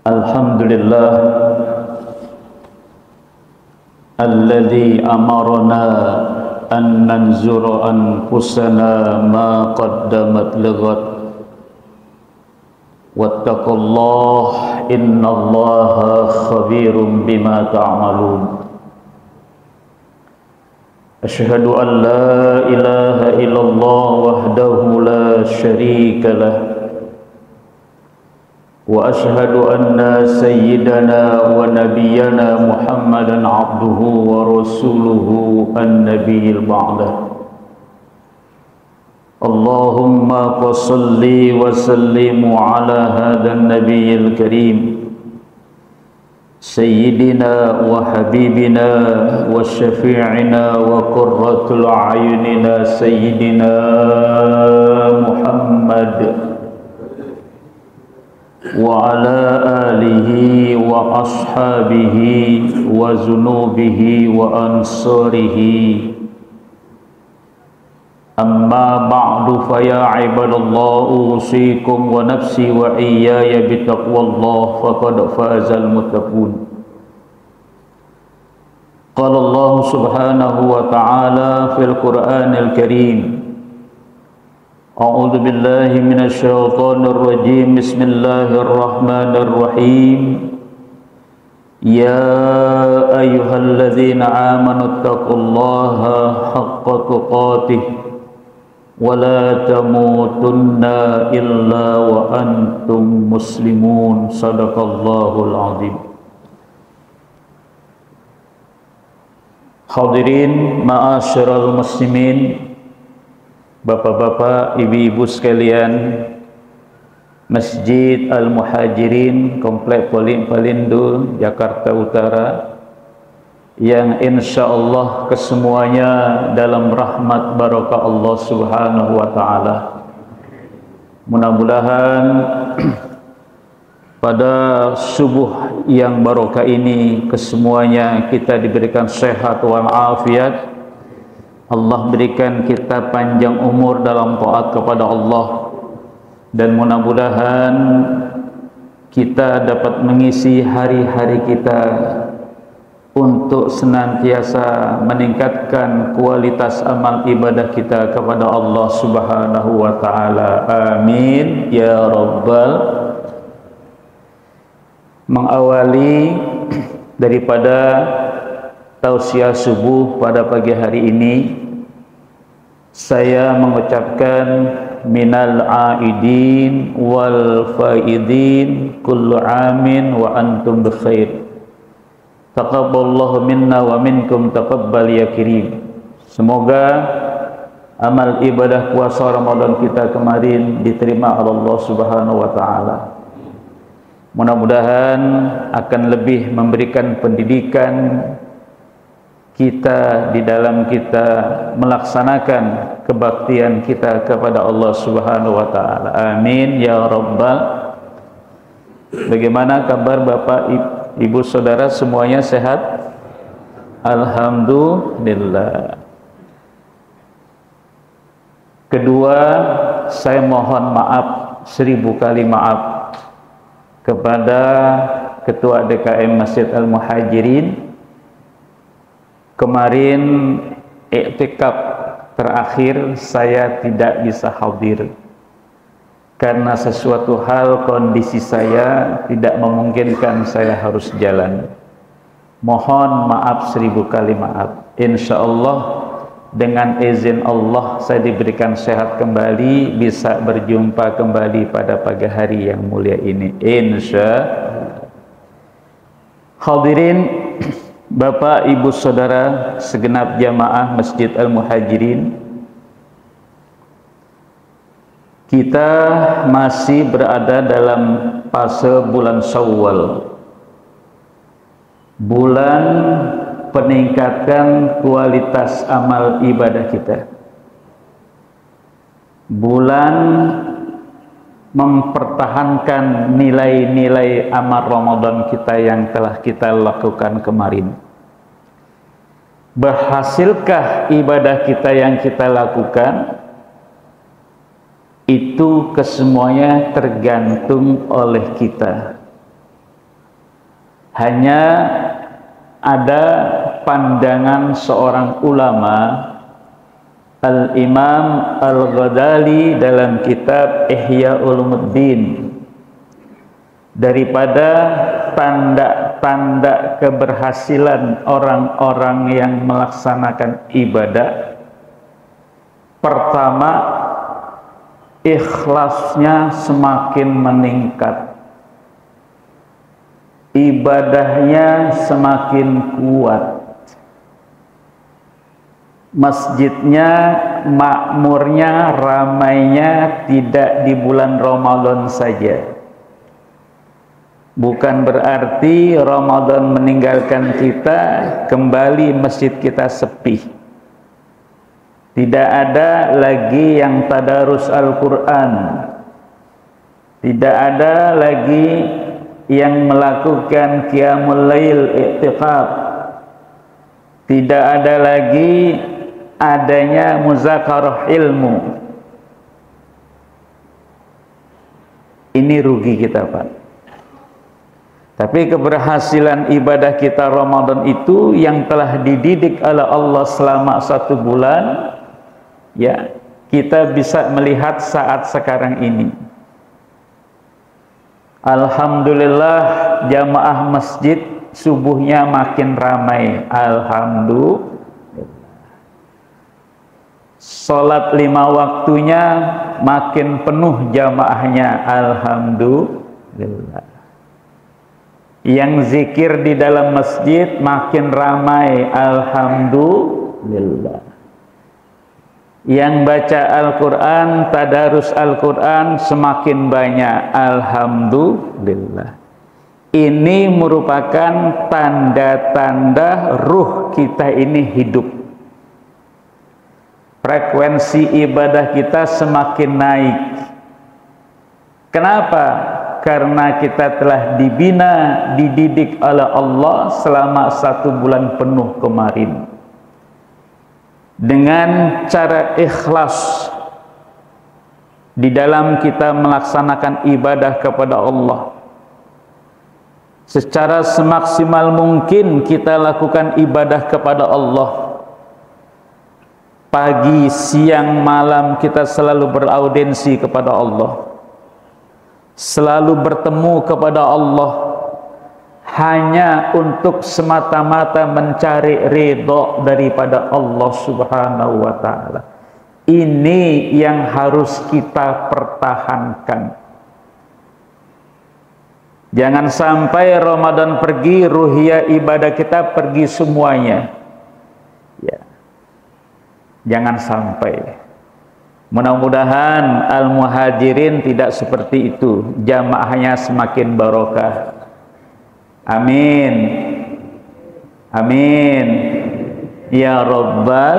Alhamdulillah alladzi amarna an nanzura anfusana ma qaddamat lighat wattaqullah innallaha khabirum bima ta'malun. Asyhadu an la ilaha illallah wahdahu la syarika lah wa asyhadu anna sayyidana wa nabiyyana Muhammadan abduhu wa rasuluhu an-nabiyil ba'dah. Allahumma salli wa sallim ala hadan nabiyil karim sayyidina wa habibina wa syafi'ina wa qurratul a'yunina sayyidina Muhammad wa ala alihi wa ashabihi wa zunubihi wa ansarihi. Amma ba'du, fa ya ibadallah, usikum wa nafsi wa iyaya bitaqwallah, faqad fazal muttaqun. Qala Allah subhanahu wa ta'ala fil Qur'anil Karim, a'udzu billahi minasy syaithanir rajim, bismillahir rahim. Ya ayyuhalladzina amanu taqullaha haqqa tuqatih wa la tamutunna illa wa antum muslimun. Shadaqallahul azim. Hadirin ma'asyiral muslimin, bapak-bapak, ibu-ibu sekalian, Masjid Al-Muhajirin, Komplek Palindo, Jakarta Utara, yang insya Allah kesemuanya dalam rahmat barakah Allah subhanahu wa ta'ala. Mudah-mudahan pada subuh yang barakah ini kesemuanya kita diberikan sehat walafiat. Allah berikan kita panjang umur dalam taat kepada Allah, dan mudah-mudahan kita dapat mengisi hari-hari kita untuk senantiasa meningkatkan kualitas amal ibadah kita kepada Allah subhanahu wa ta'ala. Amin ya rabbal. Mengawali daripada tausiah subuh pada pagi hari ini, saya mengucapkan minal aidin wal faidin kullu amin wa antum bikhair. Taqabbalallahu minna wa minkum taqabbal ya kirim. Semoga amal ibadah puasa Ramadan kita kemarin diterima oleh Allah subhanahu wa ta'ala. Mudah-mudahan akan lebih memberikan pendidikan kita di dalam kita melaksanakan kebaktian kita kepada Allah subhanahu wa ta'ala. Amin ya rabbal. Bagaimana kabar Bapak, Ibu, Saudara semuanya sehat? Alhamdulillah. Kedua, saya mohon maaf, 1000 kali maaf kepada Ketua DKM Masjid Al-Muhajirin. Kemarin iktikaf terakhir saya tidak bisa hadir karena sesuatu hal kondisi saya tidak memungkinkan saya harus jalan. Mohon maaf 1000 kali maaf. Insya Allah dengan izin Allah saya diberikan sehat kembali, bisa berjumpa kembali pada pagi hari yang mulia ini, insya Allah. Hadirin Bapak, Ibu, Saudara, segenap jamaah Masjid Al-Muhajirin, kita masih berada dalam fase bulan Syawal, bulan peningkatan kualitas amal ibadah kita, bulan mempertahankan nilai-nilai amal Ramadan kita yang telah kita lakukan kemarin. Berhasilkah ibadah kita yang kita lakukan? itu kesemuanya tergantung oleh kita. Hanya ada pandangan seorang ulama, Al-Imam Al-Ghazali dalam kitab Ihya Ulumuddin, daripada tanda-tanda keberhasilan orang-orang yang melaksanakan ibadah, pertama, ikhlasnya semakin meningkat, ibadahnya semakin kuat, masjidnya makmurnya, ramainya tidak di bulan Ramadan saja. Bukan berarti Ramadan meninggalkan kita, kembali masjid kita sepi. Tidak ada lagi yang tadarus Al-Quran, tidak ada lagi yang melakukan qiyamul lail i'tikaf, tidak ada lagi adanya muzakarah ilmu. Ini rugi kita, Pak. Tapi keberhasilan ibadah kita Ramadan itu yang telah dididik oleh Allah selama 1 bulan, ya, kita bisa melihat saat sekarang ini. Alhamdulillah, jamaah masjid subuhnya makin ramai. Alhamdulillah. Salat 5 waktunya makin penuh jamaahnya. Alhamdulillah. Yang zikir di dalam masjid makin ramai. Alhamdulillah. Yang baca Al-Quran, tadarus Al-Quran semakin banyak. Alhamdulillah. Ini merupakan tanda-tanda ruh kita ini hidup. Frekuensi ibadah kita semakin naik. Kenapa? Karena kita telah dibina, dididik oleh Allah selama 1 bulan penuh kemarin. Dengan cara ikhlas di dalam kita melaksanakan ibadah kepada Allah, secara semaksimal mungkin kita lakukan ibadah kepada Allah. Pagi, siang, malam kita selalu beraudiensi kepada Allah, selalu bertemu kepada Allah, hanya untuk semata-mata mencari ridho daripada Allah Subhanahu wa ta'ala. Ini yang harus kita pertahankan. Jangan sampai Ramadan pergi, ruhiyah ibadah kita pergi semuanya, ya. Jangan sampai. Mudah-mudahan Al-Muhajirin tidak seperti itu, jamaahnya semakin barokah. Amin, amin ya Rabbal.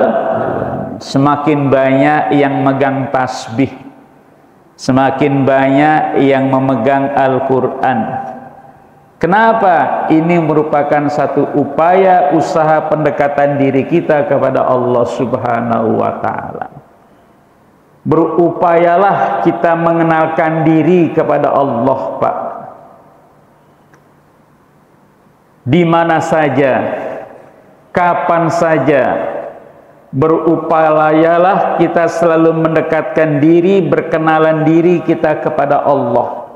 Semakin banyak yang megang tasbih, semakin banyak yang memegang Al-Quran. Kenapa? Ini merupakan satu upaya usaha pendekatan diri kita kepada Allah Subhanahu wa ta'ala. Berupayalah kita mengenalkan diri kepada Allah, Pak. Di mana saja, kapan saja, berupayalah kita selalu mendekatkan diri, berkenalan diri kita kepada Allah.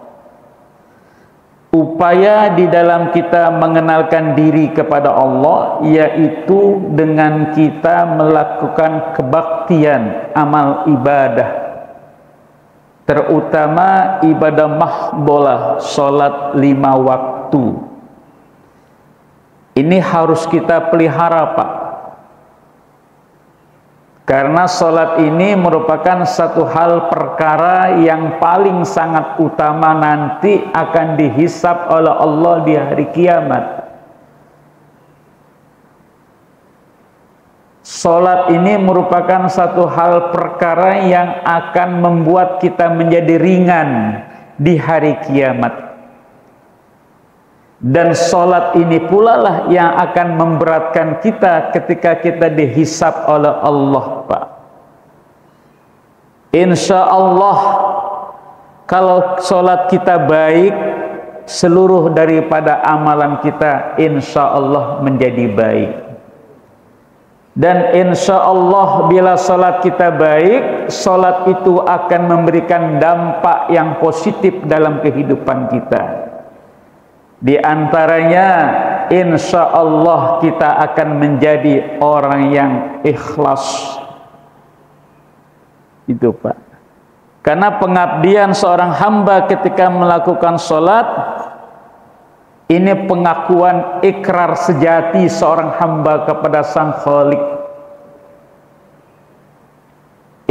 Upaya di dalam kita mengenalkan diri kepada Allah yaitu dengan kita melakukan kebaktian, amal ibadah, terutama ibadah mahdolah, sholat 5 waktu. Ini harus kita pelihara, Pak. Karena sholat ini merupakan satu hal perkara yang paling sangat utama, nanti akan dihisab oleh Allah di hari kiamat. Sholat ini merupakan satu hal perkara yang akan membuat kita menjadi ringan di hari kiamat. Dan sholat ini pula lah yang akan memberatkan kita ketika kita dihisab oleh Allah, Pak. Insya Allah kalau sholat kita baik, seluruh daripada amalan kita insya Allah menjadi baik. Dan insya Allah bila sholat kita baik, sholat itu akan memberikan dampak yang positif dalam kehidupan kita. Di antaranya insya Allah kita akan menjadi orang yang ikhlas. Itu Pak. Karena pengabdian seorang hamba ketika melakukan sholat, ini pengakuan ikrar sejati seorang hamba kepada Sang Khalik.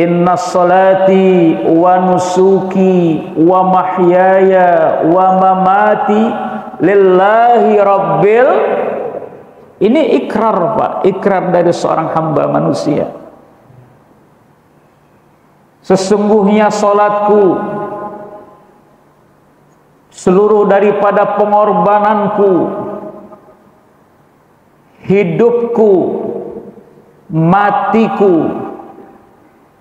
Inna sholati wa nusuki wa mahyaya wa mamati lillahi rabbil. Ini ikrar Pak, ikrar dari seorang hamba manusia. Sesungguhnya sholatku, seluruh daripada pengorbananku, hidupku, matiku,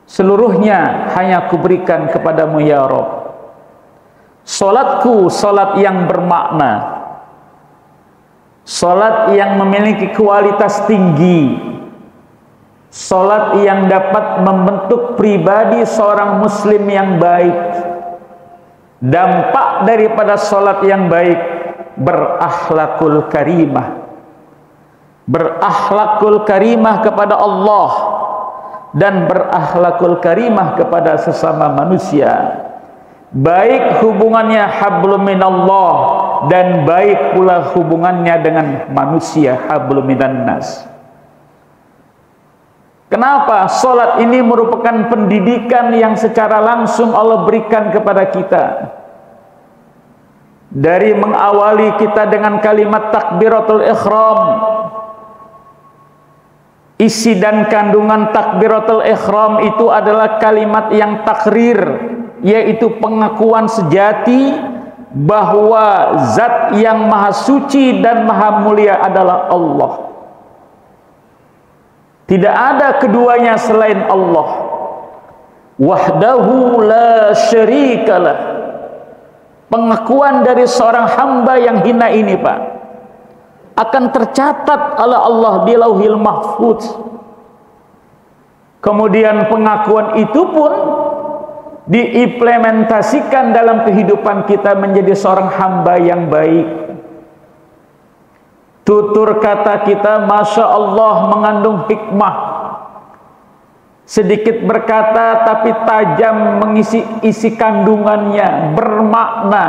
seluruhnya hanya kuberikan kepadamu ya Rabb. Sholatku, sholat yang bermakna, sholat yang memiliki kualitas tinggi, sholat yang dapat membentuk pribadi seorang muslim yang baik. Dampak daripada sholat yang baik, berakhlakul karimah, berakhlakul karimah kepada Allah dan berakhlakul karimah kepada sesama manusia. Baik hubungannya hablum minallah, dan baik pula hubungannya dengan manusia, hablum minan nas. Kenapa? Sholat ini merupakan pendidikan yang secara langsung Allah berikan kepada kita. Dari mengawali kita dengan kalimat takbiratul ihram. Isi dan kandungan takbiratul ihram itu adalah kalimat yang takrir, yaitu pengakuan sejati bahwa zat yang maha suci dan maha mulia adalah Allah. Tidak ada keduanya selain Allah. Wahdahu la syarikalah. Pengakuan dari seorang hamba yang hina ini Pak, akan tercatat oleh Allah di Lauhil Mahfuz. Kemudian pengakuan itu pun diimplementasikan dalam kehidupan kita menjadi seorang hamba yang baik. Tutur kata kita Masya Allah mengandung hikmah. Sedikit berkata tapi tajam mengisi isi kandungannya, bermakna.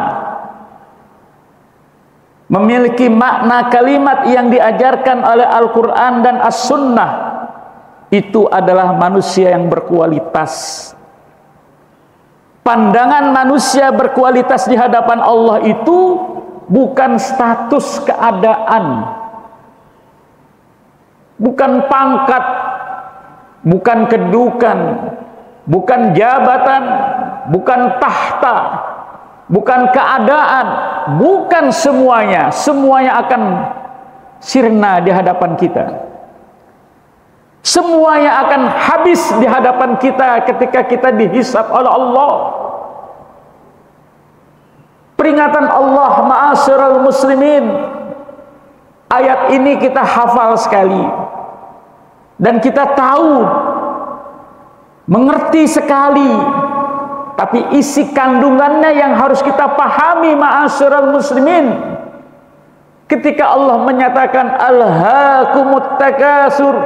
Memiliki makna kalimat yang diajarkan oleh Al-Quran dan As-Sunnah. Itu adalah manusia yang berkualitas. Pandangan manusia berkualitas di hadapan Allah itu bukan status keadaan, bukan pangkat, bukan kedudukan, bukan jabatan, bukan tahta, bukan keadaan, bukan semuanya. Semuanya akan sirna di hadapan kita. Semuanya akan habis di hadapan kita ketika kita dihisab oleh Allah. Peringatan Allah, ma'asyiral muslimin. Ayat ini kita hafal sekali. Dan kita tahu, mengerti sekali. Tapi isi kandungannya yang harus kita pahami, ma'asyiral muslimin. Ketika Allah menyatakan alhaakumut takasur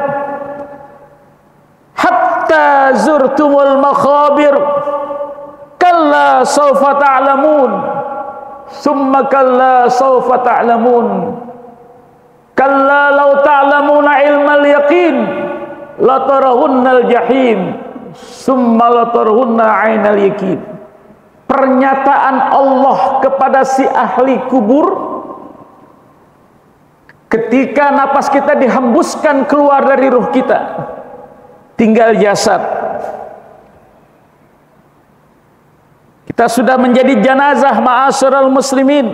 hatta zurtumul makhabir kalla sawfa ta'lamun summa kalla sawfa ta'lamun kalla law ta'lamuna ilmal yaqin la tarahunnal jahim summa la tarahunna 'ainal yaqin. Pernyataan Allah kepada si ahli kubur ketika napas kita dihembuskan keluar dari ruh kita, tinggal jasad. Kita sudah menjadi jenazah, ma'asyiral muslimin.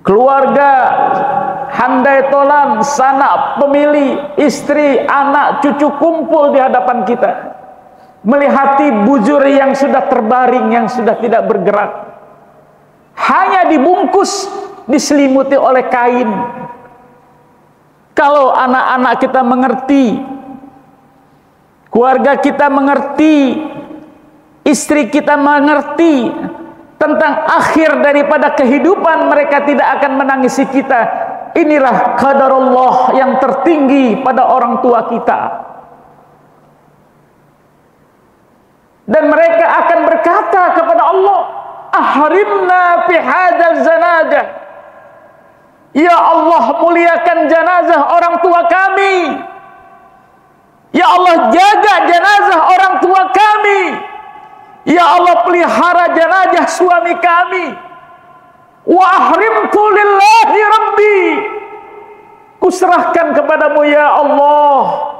Keluarga, handai tolan, sanak, pemilih, istri, anak, cucu kumpul di hadapan kita. melihati bujur yang sudah terbaring, yang sudah tidak bergerak, hanya dibungkus, diselimuti oleh kain. Kalau anak-anak kita mengerti, keluarga kita mengerti, istri kita mengerti tentang akhir daripada kehidupan, mereka tidak akan menangisi kita. Inilah qadarullah yang tertinggi pada orang tua kita. Dan mereka akan berkata kepada Allah, ahrimna fi hadzal zanajah. Ya Allah, muliakan jenazah orang tua kami. Ya Allah, jaga jenazah orang tua kami. Ya Allah, pelihara jenazah suami kami. Wa ahrimtu lillahi rabbi. Kuserahkan kepadamu ya Allah.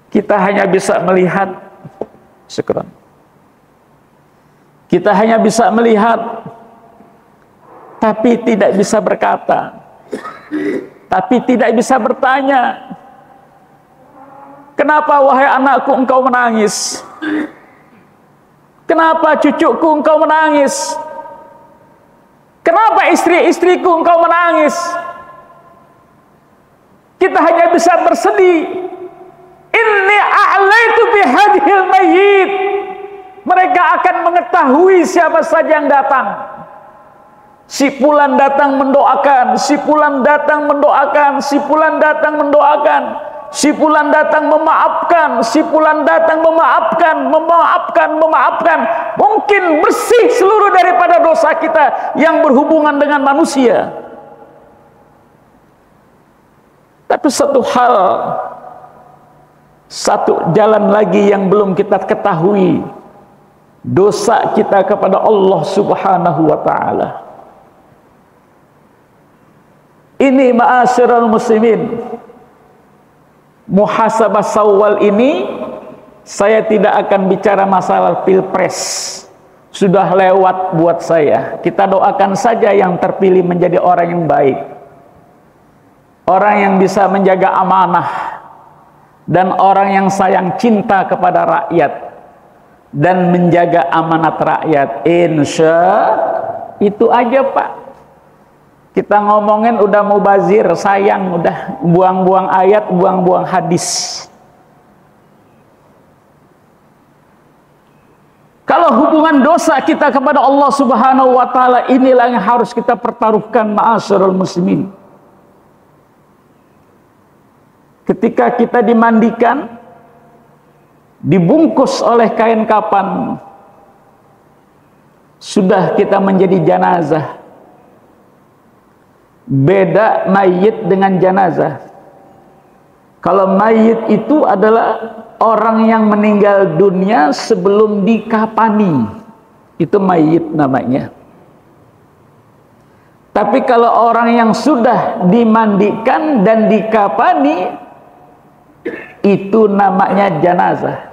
Kita hanya bisa melihat. Syukran. Kita hanya bisa melihat, tapi tidak bisa berkata, tapi tidak bisa bertanya. Kenapa wahai anakku engkau menangis? Kenapa cucuku engkau menangis? Kenapa istri-istriku engkau menangis? Kita hanya bisa bersedih. Inni a'laitu bihadhil mayyit. Mereka akan mengetahui siapa saja yang datang. Si fulan datang mendoakan, si fulan datang mendoakan, si fulan datang mendoakan, si fulan datang memaafkan, si fulan datang memaafkan, memaafkan. Mungkin bersih seluruh daripada dosa kita yang berhubungan dengan manusia. Tapi satu jalan lagi yang belum kita ketahui, dosa kita kepada Allah Subhanahu wa ta'ala. Ini ma'asyiral muslimin, muhasabah Syawal ini saya tidak akan bicara masalah pilpres, sudah lewat buat saya. Kita doakan saja yang terpilih menjadi orang yang baik, orang yang bisa menjaga amanah, dan orang yang sayang cinta kepada rakyat dan menjaga amanat rakyat. Insya itu aja Pak. Kita ngomongin udah mubazir, sayang, udah buang-buang ayat, buang-buang hadis. Kalau hubungan dosa kita kepada Allah Subhanahu wa ta'ala, inilah yang harus kita pertaruhkan ma'asyiral muslimin. Ketika kita dimandikan, dibungkus oleh kain kapan, sudah kita menjadi jenazah. Beda mayit dengan jenazah. Kalau mayit itu adalah orang yang meninggal dunia sebelum dikafani, itu mayit namanya. Tapi kalau orang yang sudah dimandikan dan dikafani, itu namanya jenazah.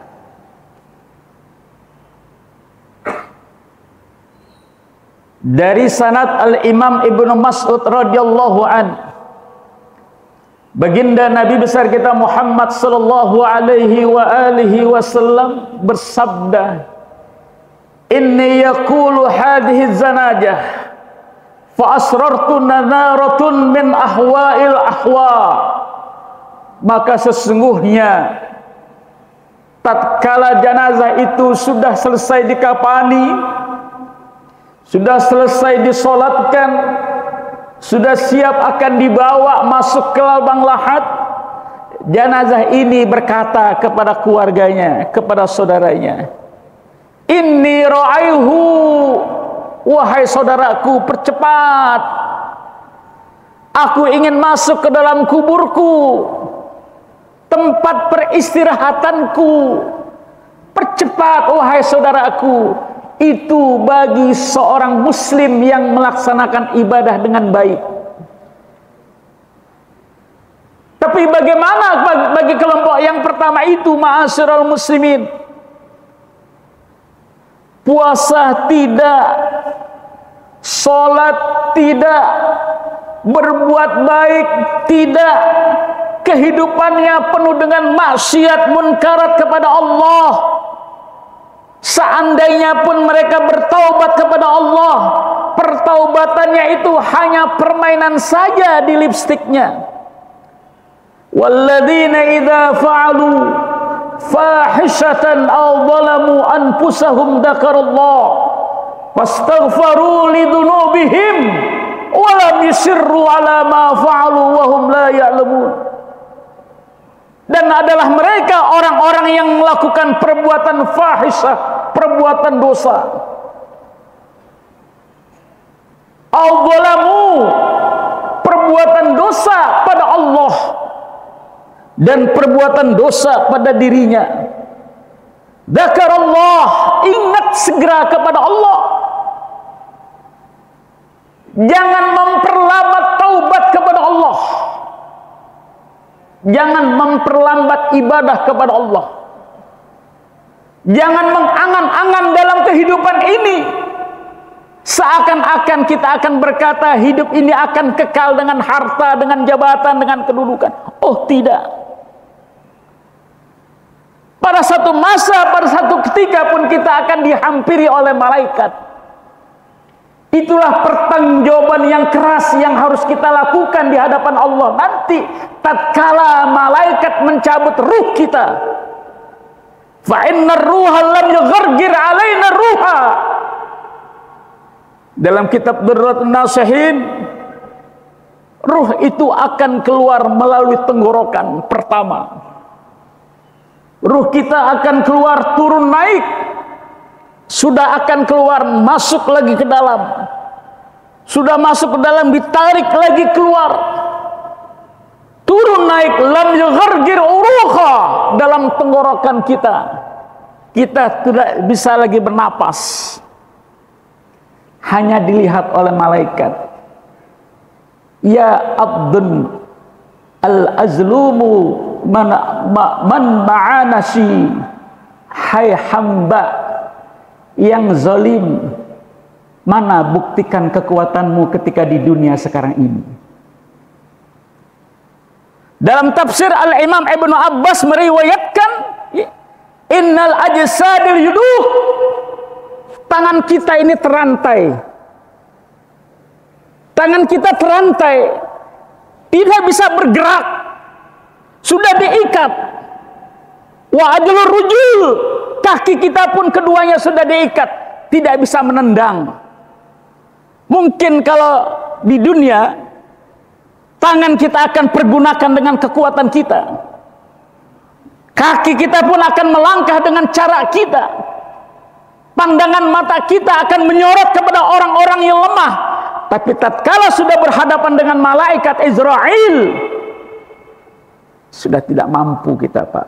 Dari sanad Al-Imam Ibnu Mas'ud radhiyallahu an, baginda Nabi besar kita Muhammad sallallahu alaihi wa alihi wasallam bersabda, inni yaqulu hadhihi zanajah fa asrartu nadaratun min ahwa'il ahwa. Maka sesungguhnya tatkala jenazah itu sudah selesai dikafani, sudah selesai disolatkan, sudah siap akan dibawa masuk ke lubang lahat, jenazah ini berkata kepada keluarganya, kepada saudaranya, inni ra'aihu, wahai saudaraku, percepat, aku ingin masuk ke dalam kuburku, tempat peristirahatanku. Percepat wahai saudaraku. Itu bagi seorang muslim yang melaksanakan ibadah dengan baik. Tapi bagaimana bagi kelompok yang pertama itu, ma'asyiral muslimin? Puasa tidak, sholat tidak, berbuat baik tidak, kehidupannya penuh dengan maksiat munkarat kepada Allah. Seandainya pun mereka bertaubat kepada Allah, pertaubatannya itu hanya permainan saja di lipstiknya. Walladzina idza fa'alu fahishatan aw zalamu anfusahum dzakarallah fastaghfaru lidzunubihim wa lam yusirru ala ma fa'alu wa hum la ya'lamun. Dan adalah mereka orang-orang yang melakukan perbuatan fahisyah, perbuatan dosa. Al-zalamu, perbuatan dosa pada Allah dan perbuatan dosa pada dirinya. Dzakarallah, ingat segera kepada Allah. Jangan memperlambat taubat kepada Allah. Jangan memperlambat ibadah kepada Allah. Jangan mengangan-angan dalam kehidupan ini seakan-akan kita akan berkata hidup ini akan kekal dengan harta, dengan jabatan, dengan kedudukan. Oh tidak. Pada satu masa, pada satu ketika pun kita akan dihampiri oleh malaikat. Itulah pertanggungjawaban yang keras yang harus kita lakukan di hadapan Allah nanti tatkala malaikat mencabut ruh kita. Fa innar ruha lam yughargir alaina ruha. Dalam kitab Durratun Nasihin, ruh itu akan keluar melalui tenggorokan pertama. Ruh kita akan keluar turun naik, sudah akan keluar masuk lagi ke dalam, sudah masuk ke dalam ditarik lagi keluar, turun naik, lam yughargir uruha, dalam tenggorokan kita tidak bisa lagi bernapas, hanya dilihat oleh malaikat. Ya abdun al-azlumu man ma'anasi, hai hamba yang zalim, mana buktikan kekuatanmu ketika di dunia sekarang ini. Dalam tafsir Al-Imam Ibnu Abbas meriwayatkan, innal ajsadil yuduh, tangan kita ini terantai. Tangan kita terantai, tidak bisa bergerak, sudah diikat. Wa ajlur rujul, kaki kita pun keduanya sudah diikat, tidak bisa menendang. Mungkin kalau di dunia tangan kita akan pergunakan dengan kekuatan kita, kaki kita pun akan melangkah dengan cara kita, pandangan mata kita akan menyorot kepada orang-orang yang lemah. Tapi tatkala sudah berhadapan dengan malaikat Israel, sudah tidak mampu kita, Pak.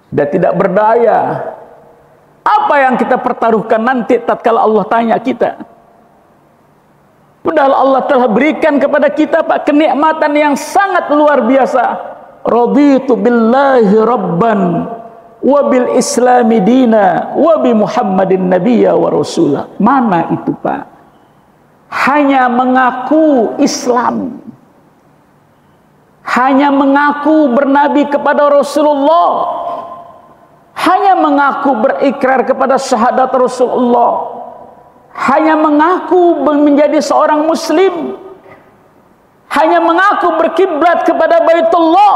Sudah tidak berdaya. Apa yang kita pertaruhkan nanti tatkala Allah tanya kita? Padahal Allah telah berikan kepada kita, Pak, kenikmatan yang sangat luar biasa. Raditu billahi rabban wa bil islami dina wa bi Muhammadin nabiyya wa rasulah. Mana itu, Pak? Hanya mengaku Islam, hanya mengaku bernabi kepada Rasulullah, hanya mengaku berikrar kepada syahadat Rasulullah, hanya mengaku menjadi seorang muslim, hanya mengaku berkiblat kepada Baitullah,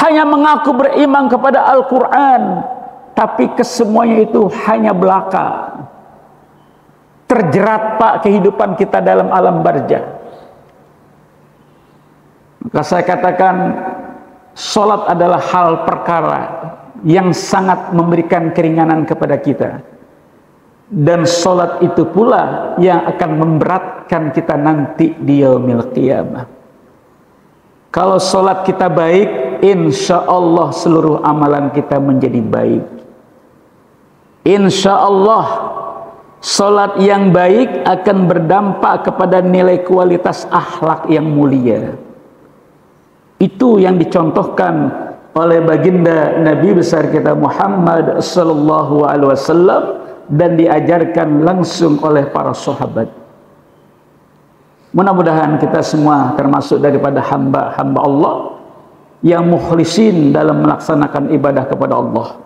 hanya mengaku beriman kepada Al-Quran, tapi kesemuanya itu hanya belaka. Terjerat, Pak, kehidupan kita dalam alam barzah. Maka saya katakan, sholat adalah hal perkara yang sangat memberikan keringanan kepada kita. Dan sholat itu pula yang akan memberatkan kita nanti di yaumil qiyamah. Kalau sholat kita baik, insya Allah seluruh amalan kita menjadi baik. Insya Allah sholat yang baik akan berdampak kepada nilai kualitas akhlak yang mulia. Itu yang dicontohkan oleh baginda Nabi besar kita Muhammad sallallahu alaihi wasallam dan diajarkan langsung oleh para sahabat. Mudah-mudahan kita semua termasuk daripada hamba-hamba Allah yang mukhlisin dalam melaksanakan ibadah kepada Allah,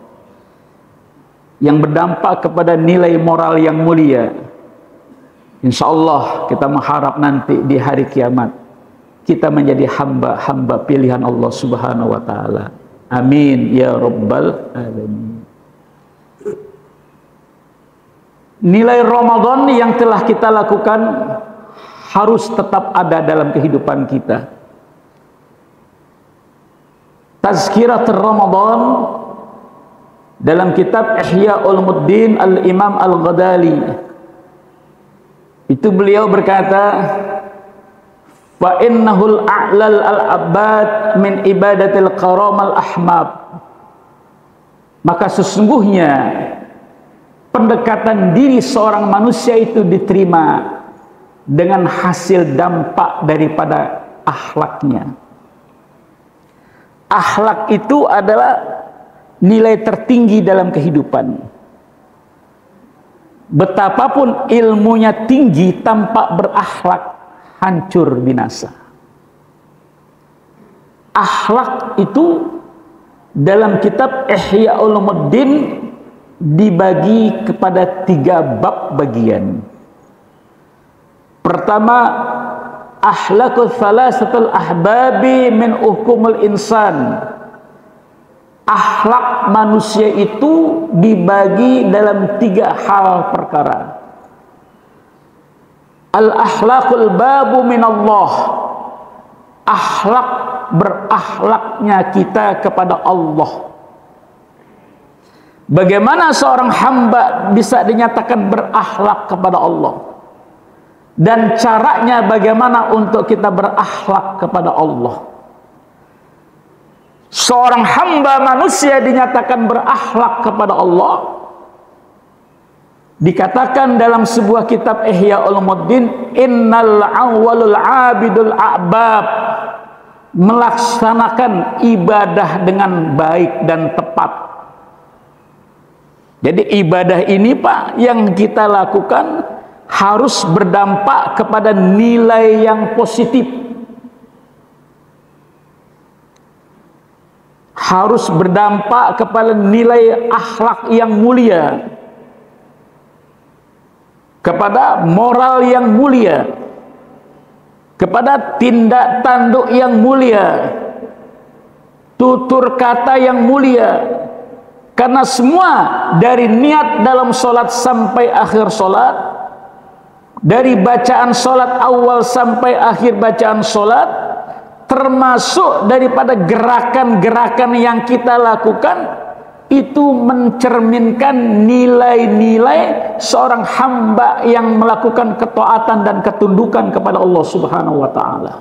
yang berdampak kepada nilai moral yang mulia. Insya Allah kita mengharap nanti di hari kiamat kita menjadi hamba-hamba pilihan Allah Subhanahu wa Ta'ala. Amin ya Rabbal Alamin. Nilai Ramadan yang telah kita lakukan harus tetap ada dalam kehidupan kita. Tazkiratul Ramadan dalam kitab Ihya Ulumuddin Al-Imam Al-Ghazali, itu beliau berkata, fa innahul a'lal al-abad min ibadatil qaramal ahmab. Maka sesungguhnya pendekatan diri seorang manusia itu diterima dengan hasil dampak daripada akhlaknya. Akhlak itu adalah nilai tertinggi dalam kehidupan. Betapapun ilmunya tinggi, tanpa berakhlak hancur binasa. Akhlak itu dalam kitab Ihya Ulumuddin dibagi kepada 3 bab bagian. Pertama, akhlaqul thalathatul ahbabi min hukumul insan. Akhlak manusia itu dibagi dalam 3 hal perkara. Al-akhlaqul babu minallah. Akhlak berakhlaknya kita kepada Allah. Bagaimana seorang hamba bisa dinyatakan berakhlak kepada Allah? Dan caranya bagaimana untuk kita berakhlak kepada Allah? Seorang hamba manusia dinyatakan berakhlak kepada Allah, dikatakan dalam sebuah kitab Ihya Ulumuddin, innal awwalul abidul a'bab, melaksanakan ibadah dengan baik dan tepat. Jadi ibadah ini Pak yang kita lakukan harus berdampak kepada nilai yang positif, harus berdampak kepada nilai akhlak yang mulia, kepada moral yang mulia, kepada tindak tanduk yang mulia, tutur kata yang mulia. Karena semua dari niat dalam solat sampai akhir solat, dari bacaan solat awal sampai akhir bacaan solat, termasuk daripada gerakan-gerakan yang kita lakukan, itu mencerminkan nilai-nilai seorang hamba yang melakukan ketaatan dan ketundukan kepada Allah Subhanahu wa Ta'ala.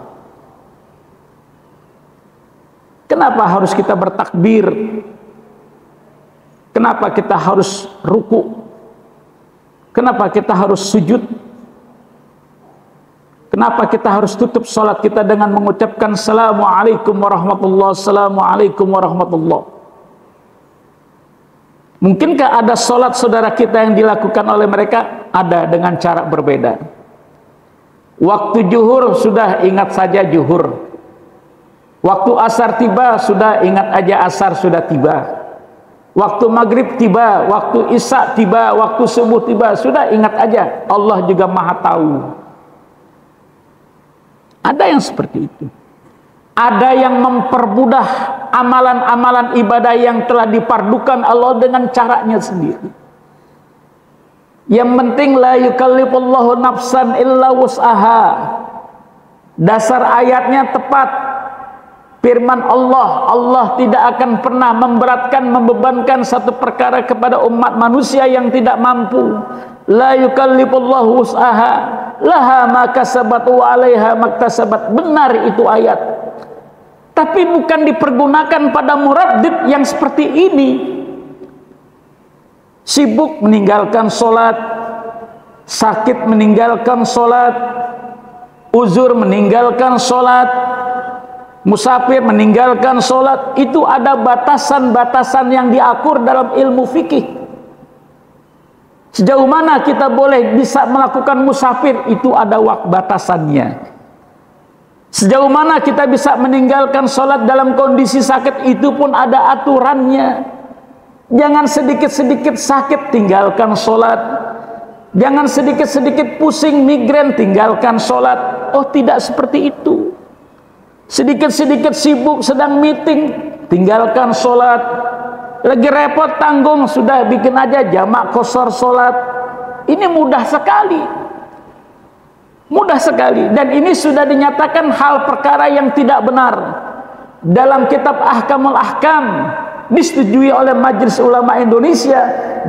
Kenapa harus kita bertakbir? Kenapa kita harus ruku? Kenapa kita harus sujud? Kenapa kita harus tutup sholat kita dengan mengucapkan Assalamualaikum warahmatullahi wabarakatuh, Assalamualaikum warahmatullahi wabarakatuh? Mungkinkah ada sholat saudara kita yang dilakukan oleh mereka? Ada, dengan cara berbeda. Waktu zuhur sudah ingat saja zuhur. Waktu asar tiba sudah ingat aja asar sudah tiba. Waktu maghrib tiba, waktu isya tiba, waktu subuh tiba, sudah ingat aja. Allah juga maha tahu. Ada yang seperti itu. Ada yang mempermudah amalan-amalan ibadah yang telah dipardukan Allah dengan caranya sendiri. Yang penting la yukallifullahu nafsan illa wus'aha. Dasar ayatnya tepat. Firman Allah, Allah tidak akan pernah memberatkan, membebankan satu perkara kepada umat manusia yang tidak mampu. La yukallifullahu wus'aha, laha ma kasabat wa 'alaiha maktasabat. Benar itu ayat. Tapi bukan dipergunakan pada muraddid yang seperti ini. Sibuk meninggalkan sholat, sakit meninggalkan sholat, uzur meninggalkan sholat, musafir meninggalkan sholat. Itu ada batasan-batasan yang diatur dalam ilmu fikih. Sejauh mana kita boleh bisa melakukan musafir, itu ada batasannya. Sejauh mana kita bisa meninggalkan sholat dalam kondisi sakit, itu pun ada aturannya. Jangan sedikit-sedikit sakit tinggalkan sholat. Jangan sedikit-sedikit pusing migrain tinggalkan sholat. Oh, tidak seperti itu. Sedikit-sedikit sibuk sedang meeting tinggalkan sholat. Lagi repot tanggung, sudah bikin aja jamak qashar sholat. Ini mudah sekali. Mudah sekali. Dan ini sudah dinyatakan hal perkara yang tidak benar. Dalam kitab Ahkamul Ahkam, disetujui oleh Majelis Ulama Indonesia,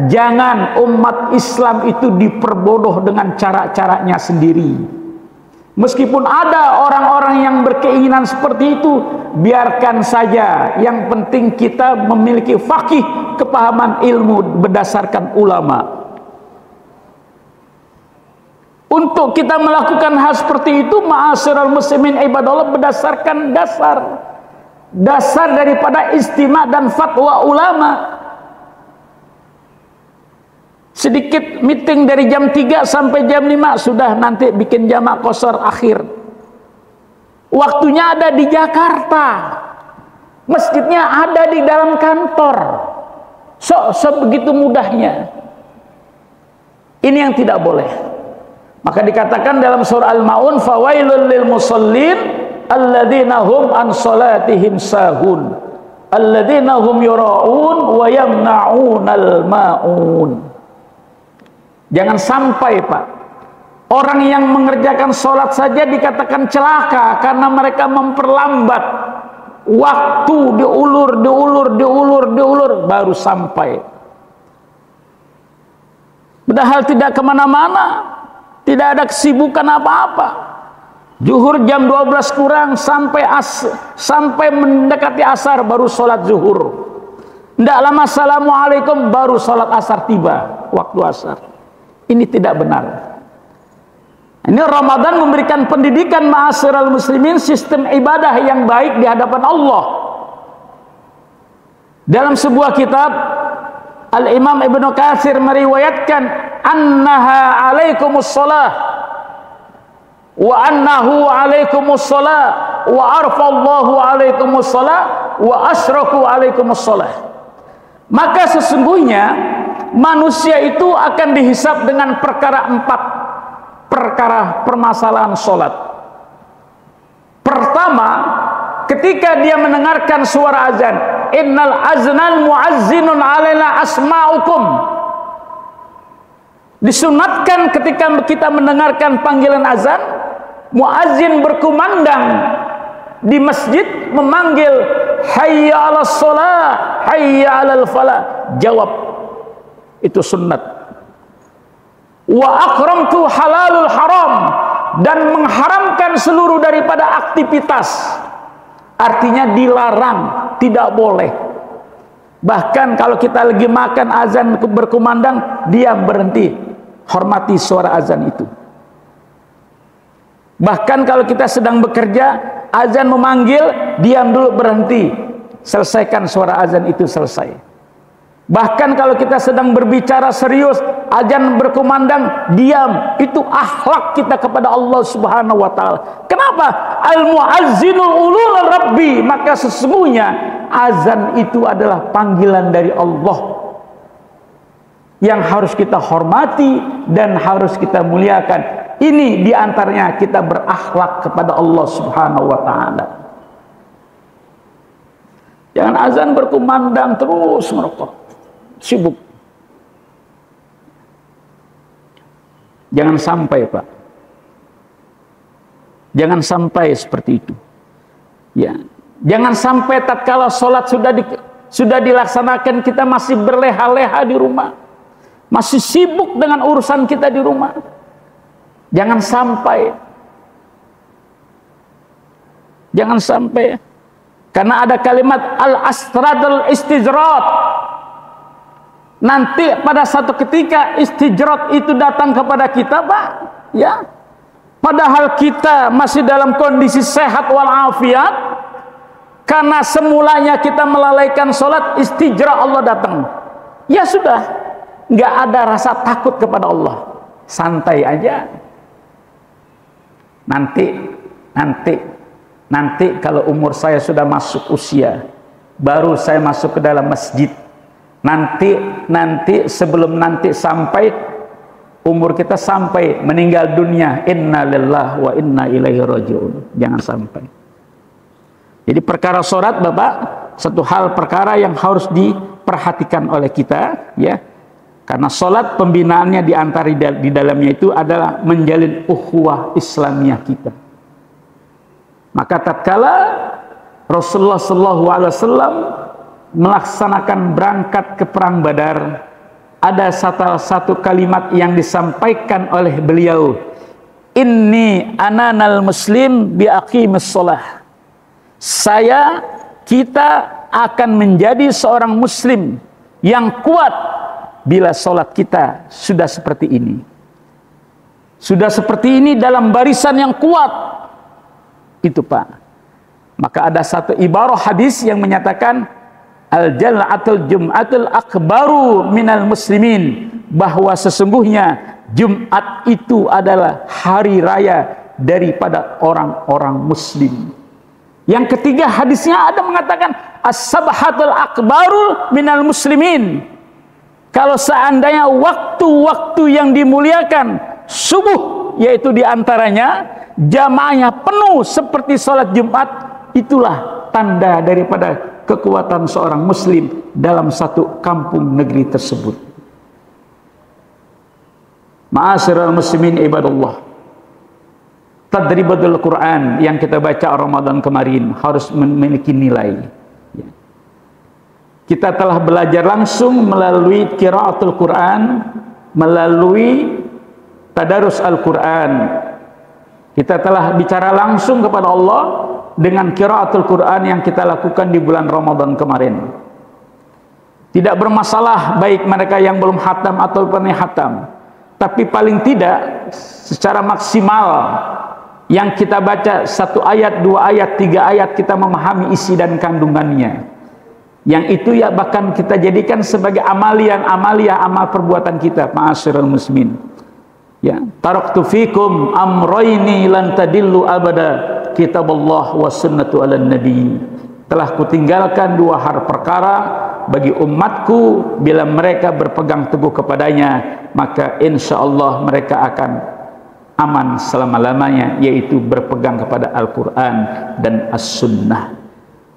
jangan umat Islam itu diperbodoh dengan cara-caranya sendiri. Meskipun ada orang-orang yang berkeinginan seperti itu, biarkan saja. Yang penting kita memiliki faqih, kepahaman ilmu berdasarkan ulama. Untuk kita melakukan hal seperti itu, ma'asyiral muslimin ibadallah, berdasarkan dasar daripada istima dan fatwa ulama. Sedikit meeting dari jam 3 sampai jam 5 sudah nanti bikin jamak qashar akhir. Waktunya ada di Jakarta, masjidnya ada di dalam kantor. Sebegitu mudahnya. Ini yang tidak boleh. Maka dikatakan dalam surah Al-Maun, fawailul lil musallin alladzina hum an salatihim sahun alladzina hum yura'un wa yamna'unal ma'un. Jangan sampai, Pak, orang yang mengerjakan sholat saja dikatakan celaka karena mereka memperlambat waktu, diulur baru sampai. Padahal tidak kemana-mana, tidak ada kesibukan apa-apa. Zuhur jam 12 kurang sampai mendekati asar baru sholat zuhur. Tidak lama assalamualaikum baru sholat asar tiba, waktu asar. Ini tidak benar. Ini Ramadan memberikan pendidikan ma'asyiral muslimin, sistem ibadah yang baik di hadapan Allah. Dalam sebuah kitab, Al-Imam Ibnu Katsir meriwayatkan, annaha alaikumus shalah wa annahu alaikumus shalah wa arfallahu alaikumus shalah wa asyraku alaikumus shalah. Maka sesungguhnya manusia itu akan dihisab dengan perkara permasalahan sholat. Pertama, ketika dia mendengarkan suara azan, innal aznal muazzinun alaina asma'ukum. Disunatkan ketika kita mendengarkan panggilan azan, muazzin berkumandang di masjid memanggil hayya 'alas shalah, hayya 'alal falah. Jawab, itu sunnat. Wa akramtu halalul haram, dan mengharamkan seluruh daripada aktivitas. Artinya dilarang, tidak boleh. Bahkan kalau kita lagi makan, azan berkumandang, diam, berhenti, hormati suara azan itu. Bahkan kalau kita sedang bekerja, azan memanggil, diam dulu, berhenti, selesaikan suara azan itu, selesai. Bahkan kalau kita sedang berbicara serius, azan berkumandang, diam. Itu akhlak kita kepada Allah Subhanahu wa taala. Kenapa? Al-muazzinul ulul rabbi. Maka sesungguhnya azan itu adalah panggilan dari Allah yang harus kita hormati dan harus kita muliakan. Ini diantaranya kita berakhlak kepada Allah Subhanahu wa taala. Jangan azan berkumandang terus merokok, sibuk. Jangan sampai, Pak. Jangan sampai seperti itu. Ya, jangan sampai tatkala sholat sudah dilaksanakan kita masih berleha-leha di rumah, masih sibuk dengan urusan kita di rumah. Jangan sampai. Jangan sampai. Karena ada kalimat al-astradul istijrat. Nanti pada satu ketika istijrat itu datang kepada kita, Pak, ya. Padahal kita masih dalam kondisi sehat walafiat, karena semulanya kita melalaikan sholat, istijrat Allah datang. Ya sudah, nggak ada rasa takut kepada Allah, santai aja. Nanti kalau umur saya sudah masuk usia, baru saya masuk ke dalam masjid. Nanti sebelum nanti sampai umur kita sampai meninggal dunia, inna lillahi wa inna ilaihi raji'un. Jangan sampai. Jadi perkara sholat, Bapak, satu hal perkara yang harus diperhatikan oleh kita, ya. Karena sholat pembinaannya di dalamnya itu adalah menjalin ukhuwah Islamiyah kita. Maka tatkala Rasulullah SAW melaksanakan berangkat ke perang Badar, ada satu kalimat yang disampaikan oleh beliau, inni ananal muslim biaqimis sholah. Kita akan menjadi seorang muslim yang kuat bila sholat kita sudah seperti ini. Sudah seperti ini dalam barisan yang kuat. Itu Pak. Maka ada satu ibarah hadis yang menyatakan al-jal'atul jum'atul akbaru minal muslimin, bahwa sesungguhnya Jumat itu adalah hari raya daripada orang-orang muslim. Yang ketiga hadisnya ada mengatakan as-sabhatul akbarul minal muslimin. Kalau seandainya waktu-waktu yang dimuliakan subuh, yaitu diantaranya jamaahnya penuh seperti sholat Jumat, itulah tanda daripada kekuatan seorang muslim dalam satu kampung negeri tersebut. Ma'asyiral muslimin ibadallah, tadribatul Quran yang kita baca Ramadan kemarin harus memiliki nilai. Kita telah belajar langsung melalui qiraatul Quran, melalui tadarus Al-Quran. Kita telah bicara langsung kepada Allah dengan qiraatul Quran yang kita lakukan di bulan Ramadan kemarin. Tidak bermasalah baik mereka yang belum khatam atau pernah khatam, tapi paling tidak secara maksimal yang kita baca 1 ayat, 2 ayat, 3 ayat kita memahami isi dan kandungannya. Yang itu ya bahkan kita jadikan sebagai amaliyah amal perbuatan kita. Ma'asyiral muslimin, ya, taraktu fikum amrayni lan tadillu abada, kitabullah wa sunnatu ala nabi. Telah kutinggalkan 2 hal perkara bagi umatku, bila mereka berpegang teguh kepadanya maka insyaallah mereka akan aman selama-lamanya, yaitu berpegang kepada Al-Quran dan As-Sunnah.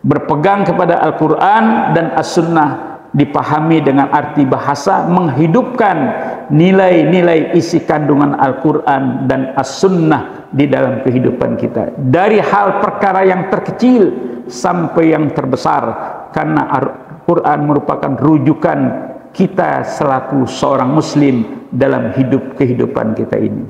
Berpegang kepada Al-Quran dan As-Sunnah dipahami dengan arti bahasa menghidupkan nilai-nilai isi kandungan Al-Quran dan As-Sunnah di dalam kehidupan kita, dari hal perkara yang terkecil sampai yang terbesar, karena Al-Quran merupakan rujukan kita selaku seorang muslim dalam kehidupan kita ini.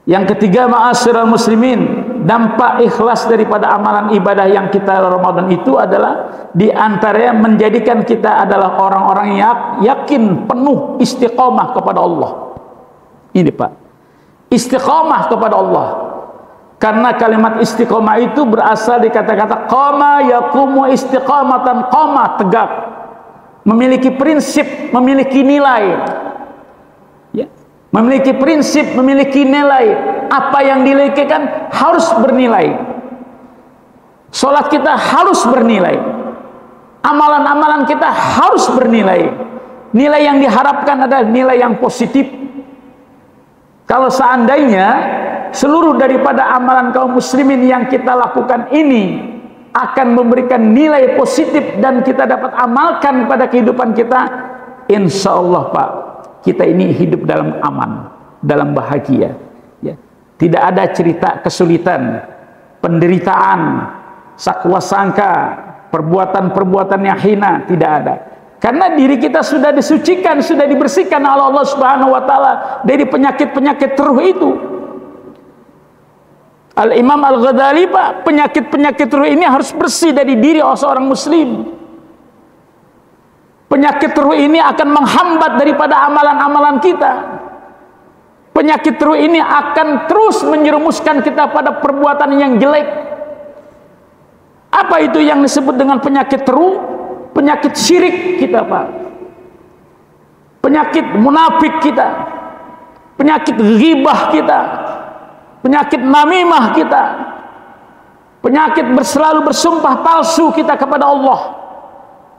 Yang ketiga, ma'asyiral muslimin, dampak ikhlas daripada amalan ibadah yang kita Ramadan itu adalah diantaranya menjadikan kita adalah orang-orang yang yakin penuh istiqomah kepada Allah. Ini Pak, istiqomah kepada Allah. Karena kalimat istiqomah itu berasal dari kata-kata qama yaqumu istiqamatan, qama tegak, memiliki prinsip, memiliki nilai. Ya, memiliki prinsip, memiliki nilai. Apa yang dilekatkan harus bernilai. Salat kita harus bernilai. Amalan-amalan kita harus bernilai. Nilai yang diharapkan adalah nilai yang positif. Kalau seandainya seluruh daripada amalan kaum muslimin yang kita lakukan ini akan memberikan nilai positif dan kita dapat amalkan pada kehidupan kita, insya Allah Pak, kita ini hidup dalam aman, dalam bahagia, ya. Tidak ada cerita kesulitan, penderitaan, sakwa sangka, perbuatan-perbuatan yang hina, tidak ada. Karena diri kita sudah disucikan, sudah dibersihkan oleh Allah Subhanahu wa taala dari penyakit-penyakit ruh itu. Al-Imam Al-Ghazali Pak, penyakit-penyakit ruh ini harus bersih dari diri seorang muslim. Penyakit ruh ini akan menghambat daripada amalan-amalan kita. Penyakit ruh ini akan terus menjerumuskan kita pada perbuatan yang jelek. Apa itu yang disebut dengan penyakit ruh? Penyakit syirik kita Pak. penyakit munafik kita, penyakit ghibah kita, penyakit namimah kita, penyakit selalu bersumpah palsu kita kepada Allah,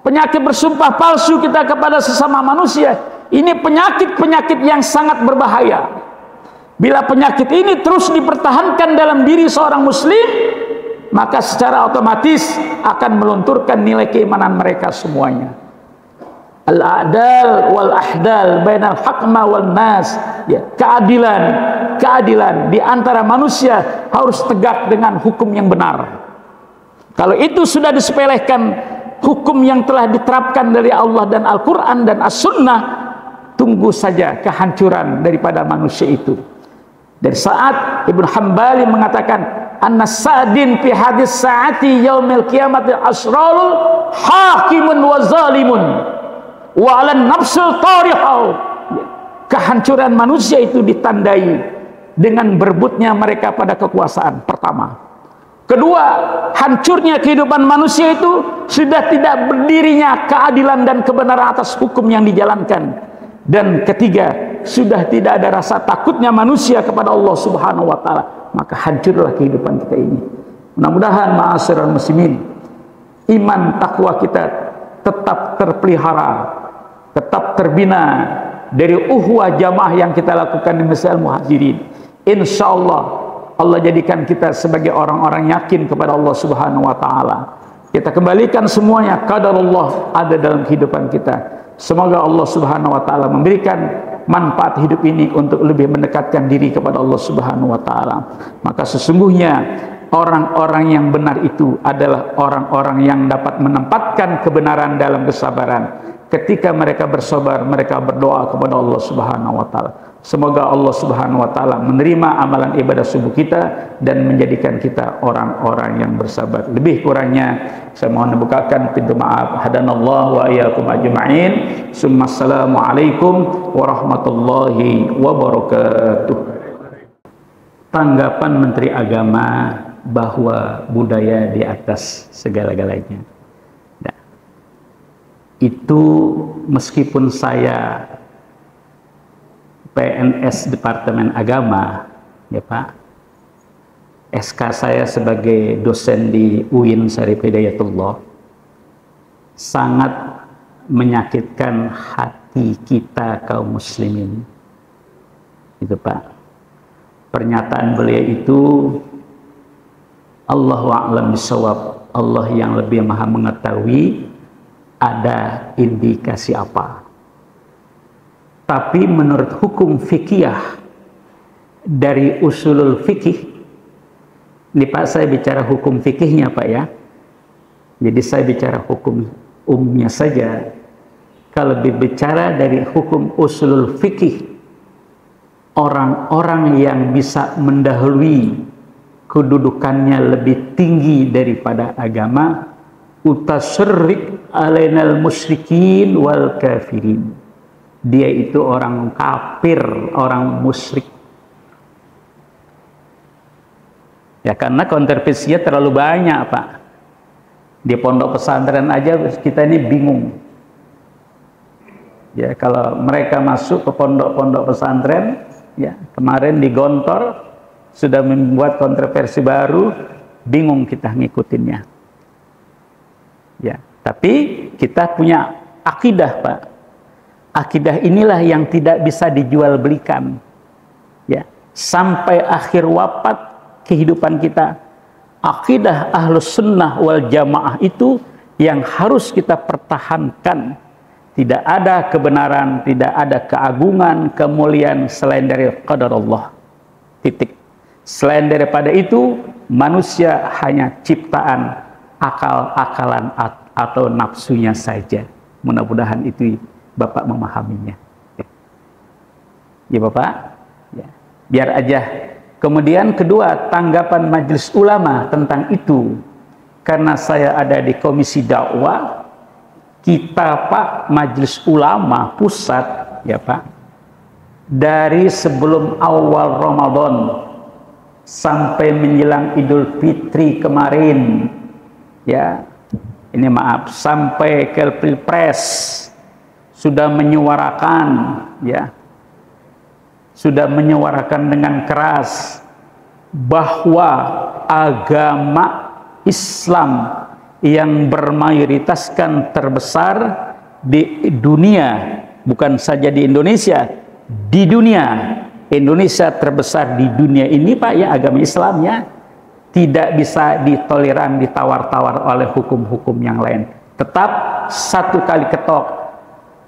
penyakit bersumpah palsu kita kepada sesama manusia. Ini penyakit-penyakit yang sangat berbahaya. Bila penyakit ini terus dipertahankan dalam diri seorang muslim, maka secara otomatis akan melunturkan nilai keimanan mereka semuanya. Al-a'dal wal ahdal bainal haqma wal nas, ya, keadilan di antara manusia harus tegak dengan hukum yang benar. Kalau itu sudah disepelekan, hukum yang telah diterapkan dari Allah dan Al-Quran dan As-Sunnah, tunggu saja kehancuran daripada manusia itu. Dari saat Ibnu Hambali mengatakan anna sa'din fi hadis sa'ati yaumil qiyamati asrarul hakimun wa zalimun wa 'alan nafsul tarihau, kehancuran manusia itu ditandai dengan berebutnya mereka pada kekuasaan. Pertama. Kedua, hancurnya kehidupan manusia itu sudah tidak berdirinya keadilan dan kebenaran atas hukum yang dijalankan. Dan ketiga, sudah tidak ada rasa takutnya manusia kepada Allah Subhanahu wa taala, maka hancurlah kehidupan kita ini. Mudah-mudahan ma'asyiral muslimin, iman takwa kita tetap terpelihara, tetap terbina dari uhwah jamaah yang kita lakukan di Masjidil Muhajirin. Insyaallah Allah jadikan kita sebagai orang-orang yakin kepada Allah Subhanahu wa taala. Kita kembalikan semuanya qadarullah ada dalam kehidupan kita. Semoga Allah Subhanahu wa taala memberikan manfaat hidup ini untuk lebih mendekatkan diri kepada Allah Subhanahu wa taala. Maka sesungguhnya orang-orang yang benar itu adalah orang-orang yang dapat menempatkan kebenaran dalam kesabaran. Ketika mereka bersabar, mereka berdoa kepada Allah Subhanahu wa taala. Semoga Allah Subhanahu wa taala menerima amalan ibadah subuh kita dan menjadikan kita orang-orang yang bersabar. Lebih kurangnya saya mohon membukakan pintu maaf. Hadanallahu wa iyyakum ajma'in. Assalamualaikum warahmatullahi wabarakatuh. Tanggapan Menteri Agama bahwa budaya di atas segala-galanya. Nah, itu meskipun saya PNS Departemen Agama, ya Pak, SK saya sebagai dosen di UIN Syarif Hidayatullah, sangat menyakitkan hati kita kaum muslimin. Itu Pak, pernyataan beliau itu Allahu a'lam bishawab, Allah yang lebih maha mengetahui ada indikasi apa. Tapi menurut hukum fikih dari usulul fikih, ini Pak saya bicara hukum fikihnya Pak ya, jadi saya bicara hukum umumnya saja. Kalau berbicara dari hukum usulul fikih, orang-orang yang bisa mendahului kedudukannya lebih tinggi daripada agama, utasyrik alainal musyrikin wal kafirin, dia itu orang kafir, orang musyrik. Ya karena kontroversinya terlalu banyak Pak. Di pondok pesantren aja kita ini bingung. Ya kalau mereka masuk ke pondok-pondok pesantren, ya kemarin di Gontor sudah membuat kontroversi baru, bingung kita ngikutinnya. Ya, tapi kita punya akidah Pak. Akidah inilah yang tidak bisa dijual belikan. Ya, sampai akhir wafat kehidupan kita, akidah Ahlus Sunnah wal Jamaah itu yang harus kita pertahankan. Tidak ada kebenaran, tidak ada keagungan, kemuliaan selain dari qadar Allah. Titik. Selain daripada itu, manusia hanya ciptaan akal-akalan atau nafsunya saja. Mudah-mudahan itu Bapak memahaminya. Ya Bapak, ya. Biar aja. Kemudian kedua, tanggapan Majelis Ulama tentang itu. Karena saya ada di Komisi Dakwah, kita Pak Majelis Ulama Pusat, ya Pak, dari sebelum awal Ramadan sampai menjelang Idul Fitri kemarin, ya, ini maaf, sampai ke Pilpres, sudah menyuarakan, ya, sudah menyuarakan dengan keras bahwa agama Islam yang bermayoritaskan terbesar di dunia, bukan saja di Indonesia, di dunia. Indonesia terbesar di dunia ini Pak, ya, agama Islamnya tidak bisa ditoleran, ditawar-tawar oleh hukum-hukum yang lain. Tetap satu kali ketok,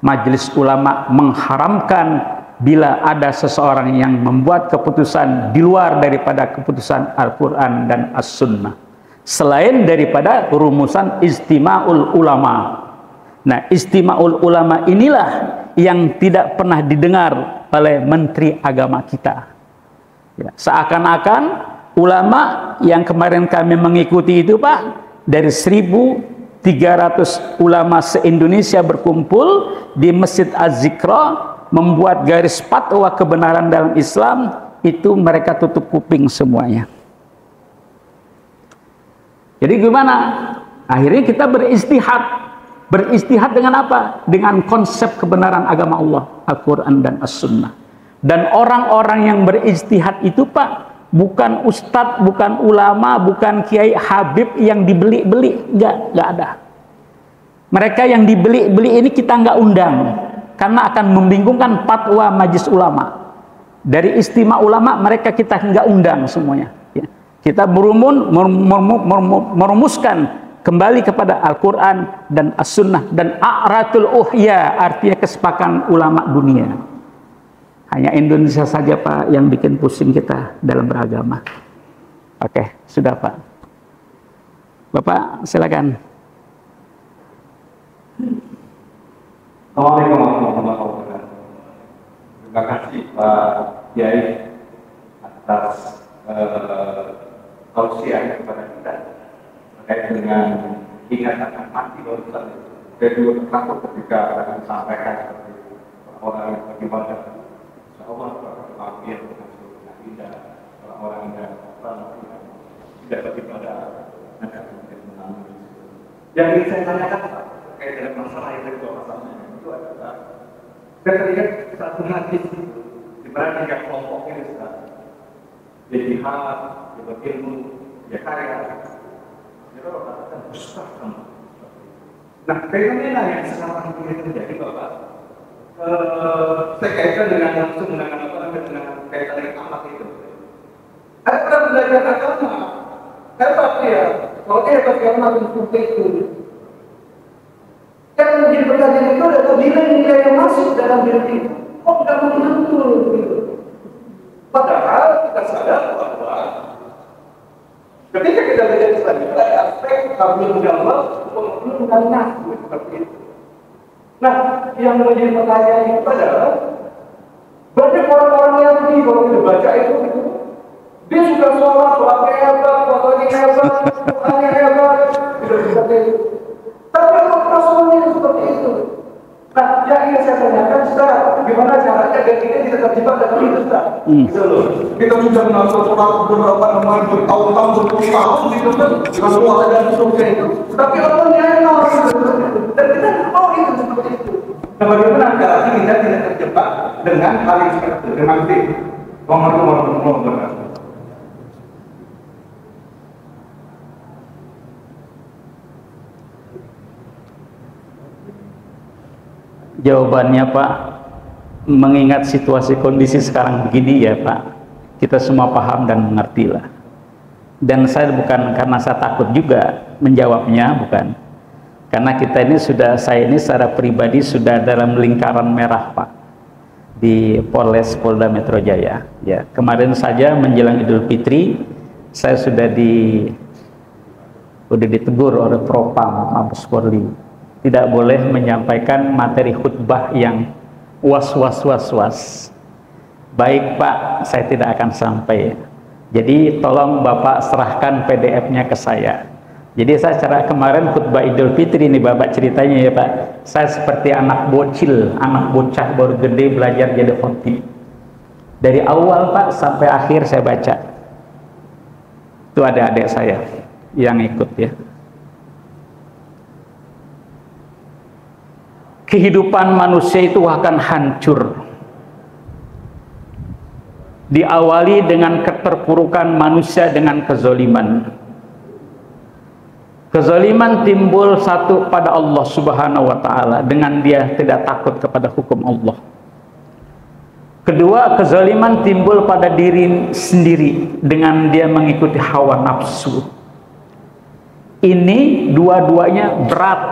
Majelis Ulama mengharamkan bila ada seseorang yang membuat keputusan di luar daripada keputusan Al-Quran dan As-Sunnah, selain daripada rumusan Ijtima'ul Ulama. Nah, Ijtima'ul Ulama inilah yang tidak pernah didengar oleh Menteri Agama kita, ya, seakan-akan ulama yang kemarin kami mengikuti itu Pak, dari 1.300 ulama se-Indonesia berkumpul di Masjid Az-Zikra membuat garis fatwa kebenaran dalam Islam, itu mereka tutup kuping semuanya. Jadi gimana? Akhirnya kita beristihad. Beristihad dengan apa? Dengan konsep kebenaran agama Allah, Al-Quran dan As-Sunnah. Dan orang-orang yang beristihad itu Pak, bukan ustadz, bukan ulama, bukan kiai habib yang dibeli-beli, nggak ada. Mereka yang dibeli-beli ini kita nggak undang, karena akan membingungkan fatwa Majelis Ulama. Dari istimewa ulama mereka kita nggak undang semuanya, ya. Kita merumuskan kembali kepada Al-Quran dan As-Sunnah dan A'ratul Uhya, artinya kesepakatan ulama dunia. Hanya Indonesia saja Pak yang bikin pusing kita dalam beragama. Oke, sudah Pak. Bapak silakan. Assalamualaikum warahmatullahi wabarakatuh. Terima kasih Pak Kiai atas tausiah kepada kita terkait dengan ingat akan mati barusan. Saya juga takut ketika akan sampaikan seperti orang yang bagaimana Allah berkafir dengan seluruh tidak orang-orang yang tidak beribadah ada mungkin menangis. Yang ingin saya tanyakan Pak terkait dengan masalah yang tadi masalahnya itu adalah saya teringat satu hadis di mana 3 kelompok ini ya jihad, ya berilmu, ya karya. Nah, fenomena yang sekarang ini terjadi Bapak, saya kaitkan dengan langsung dengan kaitan dengan amat itu. Saya pernah belajar agama, hebat dia, kalau dia bagaimana untuk itu. Yang menjadi pertanyaan itu adalah nilai-nilai yang masuk dalam diri kita. Kok tidak betul gitu. Padahal kita sadar bahwa ketika kita belajar Islam itu ada aspek hablum minallah, hablum minannas seperti itu. Nah, yang menjadi pertanyaan itu adalah banyak orang-orang yang kalau kita baca itu dia sudah sholat, sholatnya hebat, fotonya hebat, Qurannya hebat, tidak seperti itu. Tapi apa Rasulnya seperti itu? Nah, yang ingin saya tanyakan Ustaz, gimana caranya agar kita tidak terjebak dalam itu Ustaz? Gitu loh. Kita sudah menonton sholat beberapa nama bertahun-tahun, berpuluh-tahun gitu kan, dengan puasa dan seterusnya itu. Tapi Allah nyawa gitu. Dan kita mau itu seperti itu. Nah, bagaimana caranya kita tidak terjebak dengan hal yang seperti itu? Terima kasih. Warahmatullahi wabarakatuh. Jawabannya Pak, mengingat situasi kondisi sekarang begini ya Pak, kita semua paham dan mengerti lah. Dan saya bukan karena saya takut juga menjawabnya, bukan. Karena kita ini sudah, saya ini secara pribadi sudah dalam lingkaran merah Pak, di Polres Polda Metro Jaya. Ya, kemarin saja menjelang Idul Fitri, saya sudah ditegur oleh Propam Mabes Polri. Tidak boleh menyampaikan materi khutbah yang was. Baik Pak, saya tidak akan sampai. Jadi tolong Bapak serahkan PDF-nya ke saya. Jadi saya secara kemarin khutbah Idul Fitri ini Bapak ceritanya ya Pak, saya seperti anak bocil, anak bocah baru gede belajar jadi khotib. Dari awal Pak sampai akhir saya baca. Itu ada adik saya yang ikut ya. kehidupan manusia itu akan hancur. Diawali dengan keterpurukan manusia dengan kezaliman. Kezaliman timbul satu pada Allah Subhanahu wa taala dengan dia tidak takut kepada hukum Allah. Kedua, kezaliman timbul pada diri sendiri dengan dia mengikuti hawa nafsu. Ini dua-duanya berat.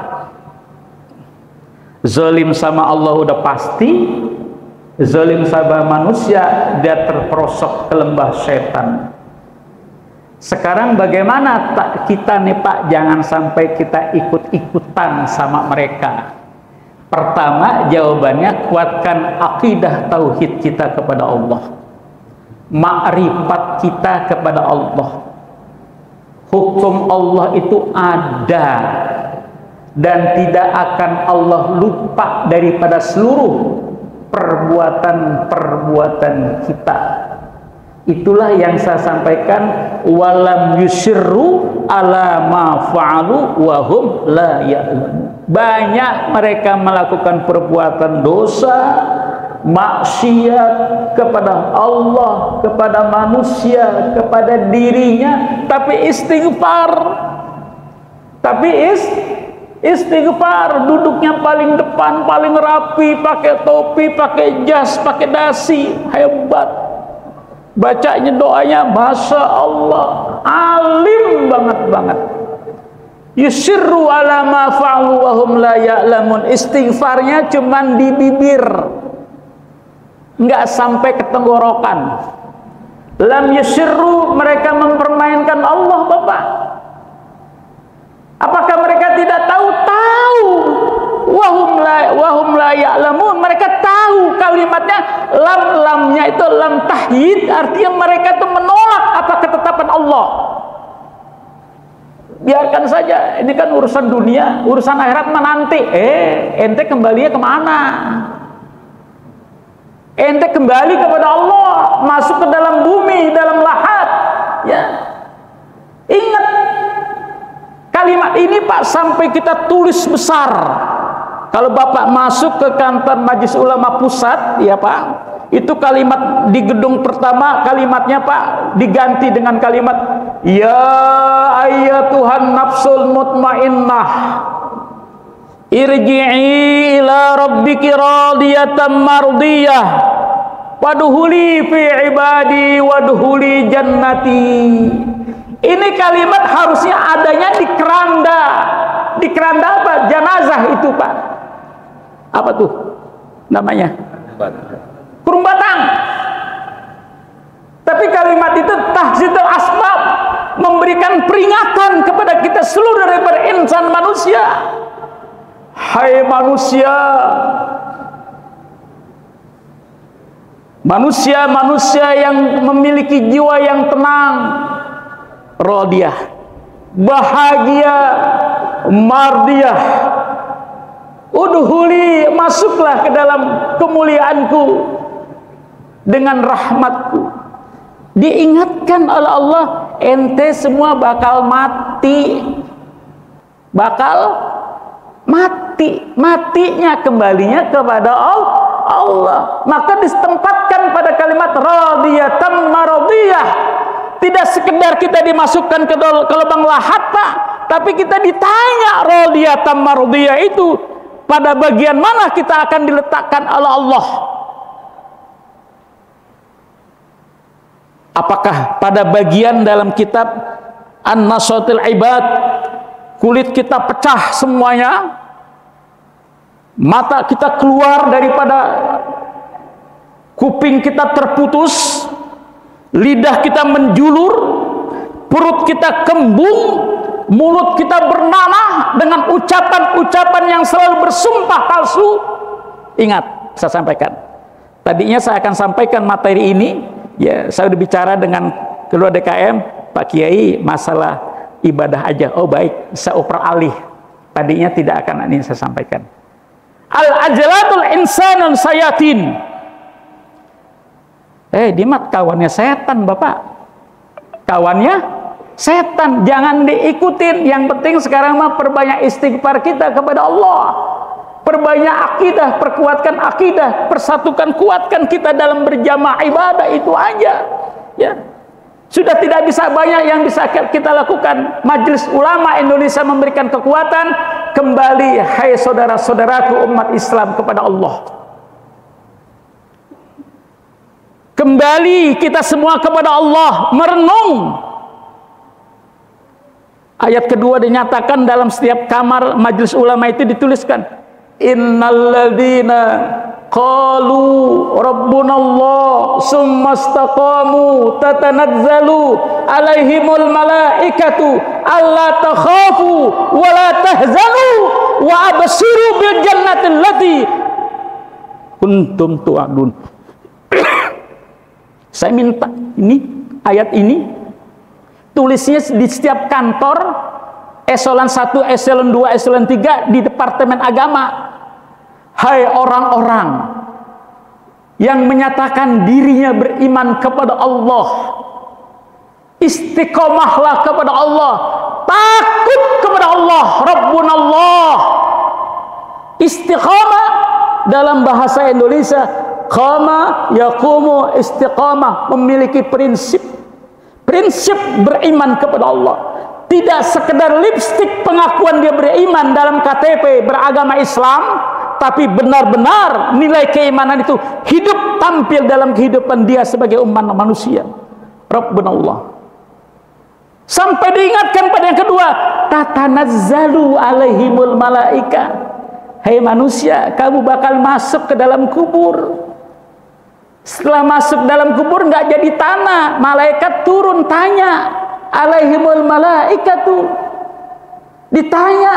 Zalim sama Allah udah pasti, zalim sama manusia dia terperosok ke lembah setan. Sekarang bagaimana kita nih Pak, jangan sampai kita ikut-ikutan sama mereka. Pertama, jawabannya kuatkan akidah tauhid kita kepada Allah, makrifat kita kepada Allah. Hukum Allah itu ada dan tidak akan Allah lupa daripada seluruh perbuatan-perbuatan kita. Itulah yang saya sampaikan, walam yusirru ala ma fa'alu wa hum la ya'lamun. Banyak mereka melakukan perbuatan dosa, maksiat kepada Allah, kepada manusia, kepada dirinya, tapi istighfar. Istighfar, duduknya paling depan, paling rapi, pakai topi, pakai jas, pakai dasi, hebat. Bacanya doanya, Masya Allah, alim banget. Yusirru ala ma fa'alu wa hum la ya'lamun. Istighfarnya cuman di bibir, nggak sampai ke tenggorokan. Lam yusirru, mereka mempermainkan Allah, Bapak. Apakah mereka tidak tahu? Tahu. Wahum la ya'lamun. Mereka tahu kalimatnya, lamnya itu lam tahyid, artinya mereka itu menolak apa ketetapan Allah. Biarkan saja, ini kan urusan dunia, urusan akhirat menanti. Ente kembalinya kemana? Ente kembali kepada Allah, masuk ke dalam bumi, dalam lahat. Ya, ingat kalimat ini Pak, sampai kita tulis besar. Kalau Bapak masuk ke kantor Majelis Ulama Pusat, ya Pak, itu kalimat di gedung pertama, kalimatnya Pak diganti dengan kalimat ya ayyatuhan nafsul mutmainnah irji'i ila rabbiki radiyatan mardiyah wadhuli fi ibadi wadhuli jannati. Ini kalimat harusnya adanya di keranda. Di keranda apa? Jenazah itu Pak. Apa tuh namanya? Kurung batang. Tapi kalimat itu tahzidul asbab, memberikan peringatan kepada kita seluruh daripada insan manusia. Hai manusia yang memiliki jiwa yang tenang, radiyah, bahagia, mardiyah. Udhuli, masuklah ke dalam kemuliaanku dengan rahmatku. Diingatkan oleh Allah, ente semua bakal mati. Matinya kembalinya kepada Allah. Maka ditempatkan pada kalimat radiyatan maradiyah. Tidak sekedar kita dimasukkan ke lubang lahat Pak, tapi kita ditanya radiyatan maradiyah itu pada bagian mana kita akan diletakkan oleh Allah. Apakah pada bagian dalam kitab An-Nasatil Ibad, kulit kita pecah semuanya, mata kita keluar daripada kuping kita terputus, lidah kita menjulur, perut kita kembung, mulut kita bernanah dengan ucapan-ucapan yang selalu bersumpah palsu. Ingat, saya sampaikan. Tadinya saya akan sampaikan materi ini, ya saya udah bicara dengan ketua DKM, Pak Kiai, masalah ibadah aja. Oh baik, saya oper alih. Tadinya tidak akan ini saya sampaikan. Al-ajlatul insanul sayatin. Dia mah kawannya setan Bapak. Kawannya setan, jangan diikutin. Yang penting sekarang mah perbanyak istighfar kita kepada Allah. Perbanyak akidah, perkuatkan akidah, persatukan, kuatkan kita dalam berjamaah ibadah, itu aja. Ya. Sudah tidak bisa banyak yang bisa kita lakukan. Majelis Ulama Indonesia memberikan kekuatan. Kembali, hai saudara-saudaraku umat Islam, kepada Allah. Kembali kita semua kepada Allah, merenung. Ayat kedua dinyatakan dalam setiap kamar majelis ulama itu dituliskan, innalladzina qalu rabbunallah summa istaqamu tatanazzalu alaihimul malaikatu alla takhafu wa la tahzanu wa abshiru bil jannati allati kuntum tu'adun. Saya minta ini, ayat ini tulisnya di setiap kantor eselon 1, eselon 2, eselon 3 di Departemen Agama. Hai orang-orang yang menyatakan dirinya beriman kepada Allah, istiqomahlah kepada Allah, takut kepada Allah, Rabbunallah. Istiqamah dalam bahasa Indonesia, qama yaqumu istiqamah, memiliki prinsip beriman kepada Allah. Tidak sekedar lipstik pengakuan dia beriman dalam KTP beragama Islam, tapi benar-benar nilai keimanan itu hidup tampil dalam kehidupan dia sebagai umat manusia. Rabbuna Allah. Sampai diingatkan pada yang kedua, tatanazzalu alaihimul malaika. Hai manusia, kamu bakal masuk ke dalam kubur. Setelah masuk dalam kubur nggak jadi tanah, malaikat turun tanya, alaihimul malaikatu, ditanya.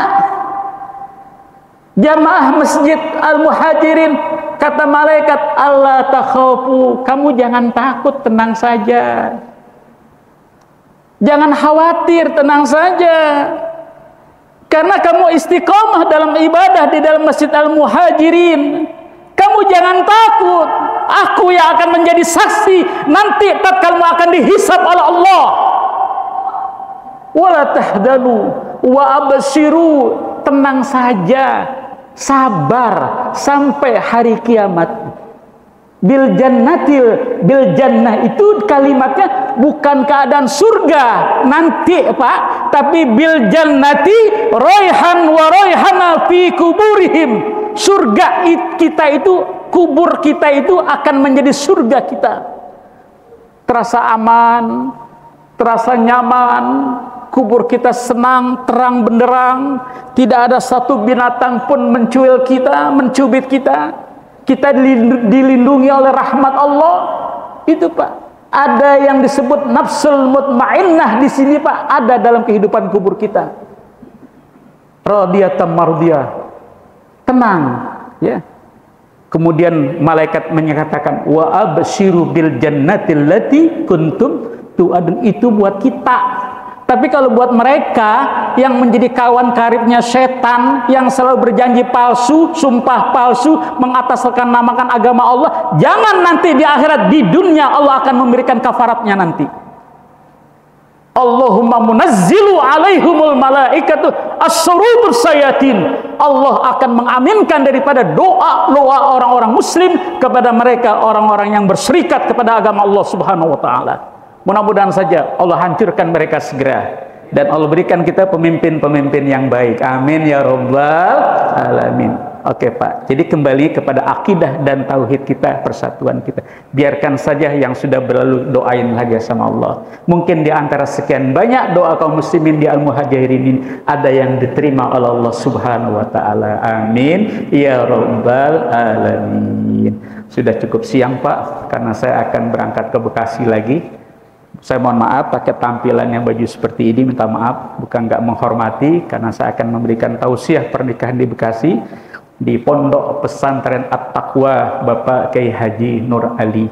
Jamaah Masjid Al-Muhajirin, kata malaikat, Allah takhafu, kamu jangan takut, tenang saja. Jangan khawatir, tenang saja. Karena kamu istiqomah dalam ibadah di dalam Masjid Al-Muhajirin. Kamu jangan takut. Aku yang akan menjadi saksi nanti tatkala kamu akan dihisab oleh Allah. Wala tahdanu wa abshiru, tenang saja, sabar sampai hari kiamat. Bil jannah itu kalimatnya bukan keadaan surga nanti Pak, tapi bil jannati raihan wa raihana fi kuburihim. Surga kita itu, kubur kita itu akan menjadi surga kita. Terasa aman, terasa nyaman, kubur kita senang, terang benderang, tidak ada satu binatang pun mencuil kita, mencubit kita. Kita dilindungi oleh rahmat Allah. Itu Pak. Ada yang disebut nafsul mutmainnah di sini Pak, ada dalam kehidupan kubur kita. Radiyatan mardiyah. Tenang, ya. Kemudian malaikat menyatakan wa absyiru bil jannatil lati kuntum tu'adun, itu buat kita. Tapi kalau buat mereka yang menjadi kawan karibnya setan, yang selalu berjanji palsu, sumpah palsu, mengataskan namakan agama Allah, jangan nanti di akhirat, di dunia Allah akan memberikan kafaratnya nanti. Allahumma munazzilu alaihumul malaikatu as-surubur sayatin. Allah akan mengaminkan daripada doa orang-orang muslim kepada mereka, orang-orang yang berserikat kepada agama Allah Subhanahu wa taala. Mudah-mudahan saja Allah hancurkan mereka segera, dan Allah berikan kita pemimpin-pemimpin yang baik. Amin ya rabbal alamin. Oke Pak, jadi kembali kepada akidah dan tauhid kita, persatuan kita. Biarkan saja yang sudah berlalu, doain lagi sama Allah. Mungkin di antara sekian banyak doa kaum muslimin di Al-Muhajirin ini, ada yang diterima oleh Allah Subhanahu wa taala. Amin ya rabbal alamin. Sudah cukup siang Pak, karena saya akan berangkat ke Bekasi lagi. Saya mohon maaf pakai tampilan yang baju seperti ini, minta maaf, bukan nggak menghormati, karena saya akan memberikan tausiah pernikahan di Bekasi di Pondok Pesantren At-Taqwa Bapak Kiai Haji Nur Ali,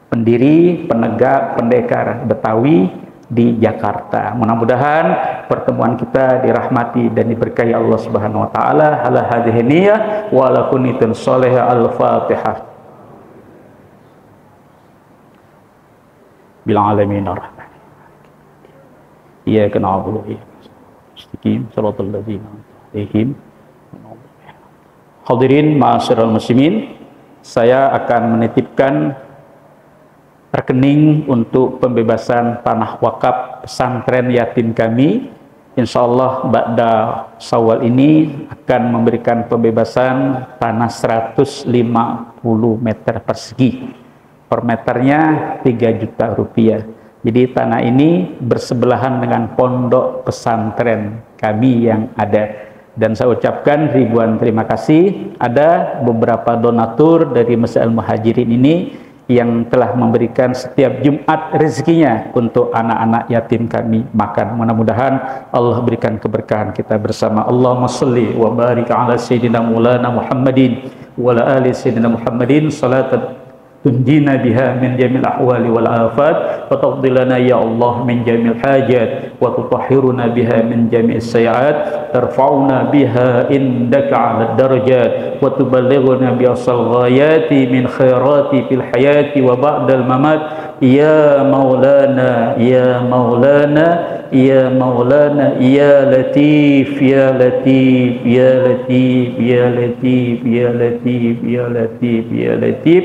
pendiri penegak pendekar Betawi di Jakarta. Mudah-mudahan pertemuan kita dirahmati dan diberkahi Allah Subhanahu wa taala. Ala hadhihi niyyah wa ala kunnitin shalihah. Al-Fatihah. bil alamin ar-rahman. Iyyaka na'budu wa iyyaka nasta'in. Shiratal ladzina an'amta 'alaihim Hadirin ma'asyiral muslimin, saya akan menitipkan rekening untuk pembebasan tanah wakaf pesantren yatim kami. Insya Allah ba'da Syawal ini akan memberikan pembebasan tanah 150 meter persegi. Per meternya 3 juta rupiah. Jadi tanah ini bersebelahan dengan pondok pesantren kami yang ada. Dan saya ucapkan ribuan terima kasih. Ada beberapa donatur dari Masjid Al-Muhajirin ini yang telah memberikan setiap Jumat rezekinya untuk anak-anak yatim kami makan. Mudah-mudahan Allah berikan keberkahan kita bersama. Allahumma sholli wa barik ala sayyidina Maulana Muhammadin wa ala ali sayyidina Muhammadin salatan tunjina biha min jamil ahwali wal afat wa tafdilana ya Allah min jamil hajat wa tutahhiruna biha min jamil sayiat tarfa'una biha indaka ala darajat wa tuballighuna bi asal ghayati min khairati fil hayati wa ba'dal mamat ya maulana ya maulana ya maulana ya latif ya latif ya latif ya latif ya latif ya latif ya latif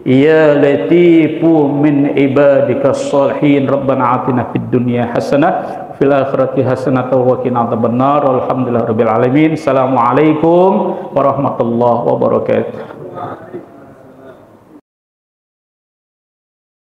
Ya latifu min ibadikas salihin Rabbana atina fid dunya hasanah fil akhirati hasanah wa qina adzabannar. Alhamdulillahirabbil alamin. Assalamualaikum warahmatullahi wabarakatuh.